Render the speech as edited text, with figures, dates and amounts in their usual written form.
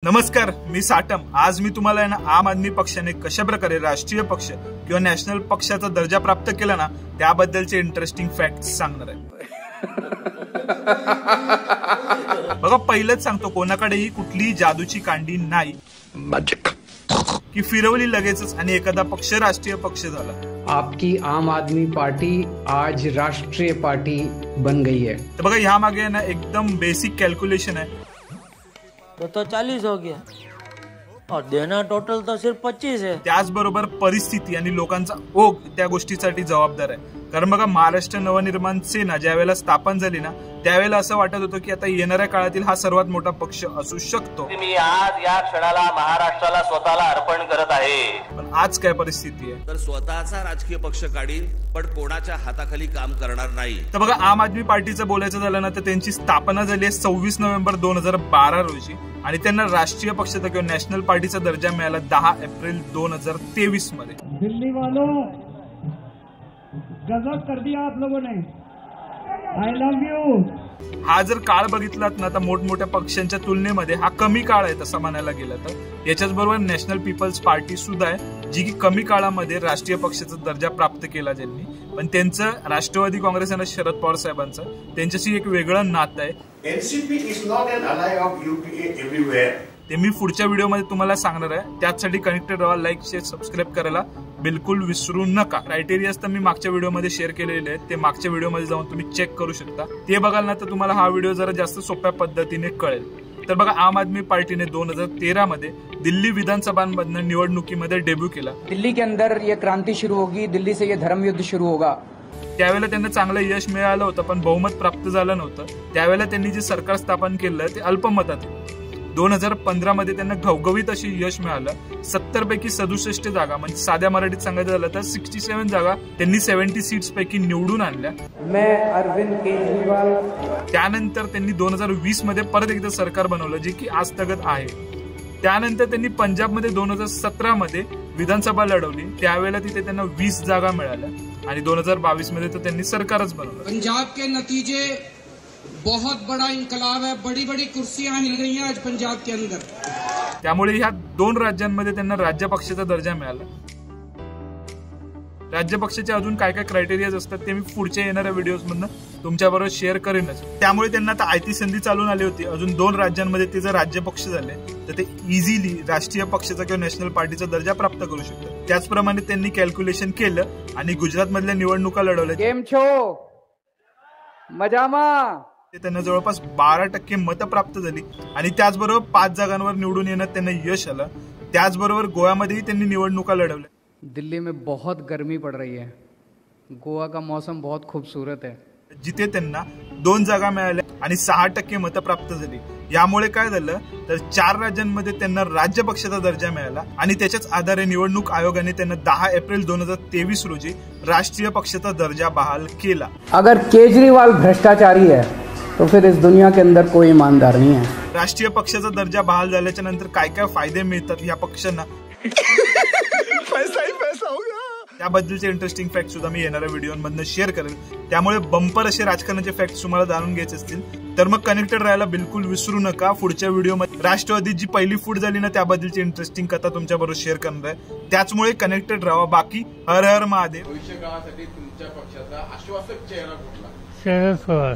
नमस्कार, मी साटम। आज मी तुम्हाला ना आम आदमी पक्षाने कशा प्रकारे राष्ट्रीय पक्ष किंवा नॅशनल पक्षाचा दर्जा प्राप्त केला ना त्याबद्दलचे इंटरेस्टिंग फॅक्ट्स सांगणार आहे। बघा, पहिलेच सांगतो, कोणाकडेही कुठलीही जादूची कांडी नाही की फिरवली लगेचच आणि एखादा पक्ष राष्ट्रीय पक्ष झाला। आपकी आम आदमी पार्टी आज राष्ट्रीय पार्टी बन गई है। तर बघा, ह्या मागे ना एकदम बेसिक कैलकुलेशन है। तो 40 हो गया और देना टोटल तो सिर्फ 25 है। त्याचबरोबर परिस्थिती आणि लोकांचा ओघ त्या गोष्टीसाठी जबाबदार आहे। कारण बघा, महाराष्ट्र नवनिर्माण सेना ज्यावेळेला स्थापन झाली ना त्यावेळेला असं वाटत होतं की आता येणाऱ्या काळातील हा सर्वात मोठा पक्ष असू शकतो। मी आज या क्षणाला महाराष्ट्राला स्वतःला अर्पण करत आहे। पण आज काय परिस्थिती आहे? तर स्वतःचा राजकीय पक्ष काढील, पण कोणाच्या हाताखाली काम करणार नाही। तर बघा, आम आदमी पार्टीचं बोलायचं झालं ना तर त्यांची स्थापना झाली आहे 26 नोव्हेंबर 2012 रोजी आणि त्यांना राष्ट्रीय पक्षाचा किंवा नॅशनल पार्टीचा दर्जा मिळाला 10 एप्रिल 2023 मध्ये। दिल्ली वालों, गजब कर दिया आप लोगों ने। I love you। हा जर काळ बघितलात ना तर मोठमोठ्या पक्षांच्या तुलनेमध्ये हा कमी काळ आहे तसं म्हणायला गेलं तर। याच्याच बरोबर नॅशनल पीपल्स पार्टी सुद्धा आहे जी की कमी काळामध्ये राष्ट्रीय पक्षाचा दर्जा प्राप्त केला ज्यांनी। पण त्यांचं राष्ट्रवादी काँग्रेस आणि शरद पवार साहेबांचं त्यांच्याशी एक वेगळं नातं आहे। NCP is not an ally of UPA everywhere. ते मी पुढच्या व्हिडिओमध्ये तुम्हाला सांगणार आहे। त्यासाठी कनेक्टेड राहा, लाईक शेअर सबस्क्राईब करायला बिलकुल विसरू नका। क्रायटेरिया तर मी मागच्या व्हिडिओमध्ये शेअर केलेले आहेत, ते मागच्या व्हिडिओमध्ये जाऊन तुम्ही चेक करू शकता। ते बघाल ना तर तुम्हाला हा व्हिडिओ जरा जास्त सोप्या पद्धतीने कळेल। तर बघा, आम आदमी पार्टीने 2013 मध्ये दिल्ली विधानसभांमधनं निवडणुकीमध्ये डेब्यू केला। दिल्ली के अंदर ये क्रांति शुरू होगी, दिल्ली से ये धर्म युद्ध शुरू होगा। त्यावेळेला त्यांना चांगलं यश मिळालं होतं पण बहुमत प्राप्त झालं नव्हतं। त्यावेळेला त्यांनी जे सरकार स्थापन केलं ते अल्पमतात। 2015 मध्ये त्यांना घवघवीत अशी यश मिळालं। 70 पैकी 67 जागा, म्हणजे साध्या मराठीत सांगायचं झालं तर 67 जागा त्यांनी 70 सीट्स पैकी निवडून आणल्या। मैं अरविंद केजरीवाल। त्यानंतर त्यांनी 2020 मध्ये परत एकदा सरकार बनवलं जे की आजतगत आहे। त्यानंतर त्यांनी पंजाबमध्ये 2017 मध्ये विधानसभा लढवली, त्यावेळेला तिथे त्यांना 20 जागा मिळाल्या आणि 2022 मध्ये तर त्यांनी सरकारच बनवलं। पंजाब के नतीजे बहुत बड़ा इनकलाब है, बड़ी बड़ी कुर्सियां हिल गई हैं आज पंजाब के अंदर। त्यामुळे ह्या दोन राज्यांमध्ये त्यांना राज्य पक्षाचा दर्जा मिळाला। राज्य पक्षाचे अजून काय काय क्रायटेरियाज असतात ते मी पुढच्या येणाऱ्या व्हिडिओज मधनं तुमच्याबरोबर शेअर करेनच। त्यामुळे त्यांना आता आयती संधी चालून आली होती। अजून 2 राज्यांमध्ये ते जर राज्य पक्ष झाले तर ते इझिली राष्ट्रीय पक्षाचा किंवा नॅशनल पार्टीचा दर्जा प्राप्त करू शकतात। त्याचप्रमाणे त्यांनी कॅल्क्युलेशन केलं आणि गुजरात मधल्या निवडणुका लढवल्या। केम छो मजामा। त्यांना जवळपास 12% मतं प्राप्त झाली आणि त्याचबरोबर 5 जागांवर निवडून येण्यात त्यांना यश आलं। त्याचबरोबर गोव्यामध्येही त्यांनी निवडणुका लढवल्या। दिल्ली में बहुत गर्मी पड़ रही है, गोवा का मौसम बहुत खूबसूरत है, जिथे त्यांना 2 जागा मिळाल्या आणि 6% मतं प्राप्त झाली। यामुळे काय झालं तर 4 राज्यांमध्ये त्यांना राज्य पक्षाचा दर्जा मिळाला आणि त्याच्याच आधारे निवडणूक आयोगाने त्यांना 10 एप्रिल 2023 रोजी राष्ट्रीय पक्षाचा दर्जा बहाल केला। अगर केजरीवाल भ्रष्टाचारी है तो फिर इस दुनिया के अंदर कोई ईमानदार नहीं है। राष्ट्रीय पक्षाचा दर्जा बहाल झाल्याच्या नंतर काय काय फायदे मिळतात या पक्षांना पैसा होगा, त्याबद्दलचे इंटरेस्टिंग फॅक्ट सुद्धा मी येणाऱ्या व्हिडिओमधनं शेअर करेल। त्यामुळे बंपर असे राजकारणाचे फॅक्ट तुम्हाला जाणून घ्यायचे असतील तर मग कनेक्टेड राहायला बिलकुल विसरू नका। पुढच्या व्हिडिओमध्ये राष्ट्रवादी जी पहिली फूट झाली ना त्याबद्दलची इंटरेस्टिंग कथा तुमच्याबरोबर शेअर करणार आहे। त्याचमुळे कनेक्टेड राहा। बाकी हर हर महादेव। भविष्य काळासाठी तुमच्या पक्षाचा आश्वासक चेहरा कुठला? शरद पवार।